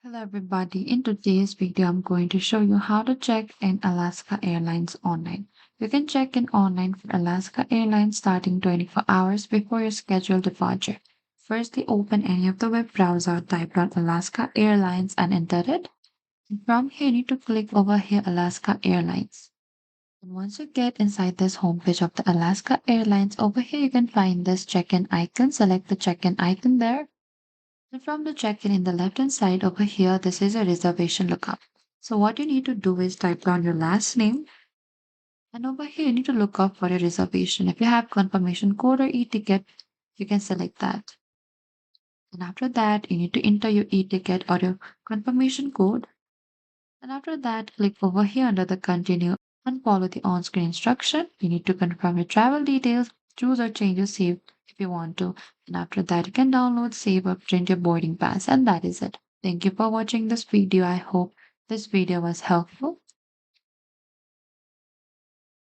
Hello everybody, in today's video I'm going to show you how to check in Alaska Airlines online. You can check in online for Alaska Airlines starting 24 hours before your scheduled departure. Firstly, open any of the web browser, type out Alaska Airlines and enter it. And from here you need to click over here Alaska Airlines. And once you get inside this homepage of the Alaska Airlines, over here you can find this check-in icon. Select the check-in icon there. And from the check-in in the left-hand side over here, this is a reservation lookup. So what you need to do is type down your last name. And over here, you need to look up for a reservation. If you have confirmation code or e-ticket, you can select that. And after that, you need to enter your e-ticket or your confirmation code. And after that, click over here under the continue and follow the on-screen instruction. You need to confirm your travel details, choose or change your save if you want to. And after that, you can download, save or print your boarding pass. And that is it. Thank you for watching this video. I hope this video was helpful.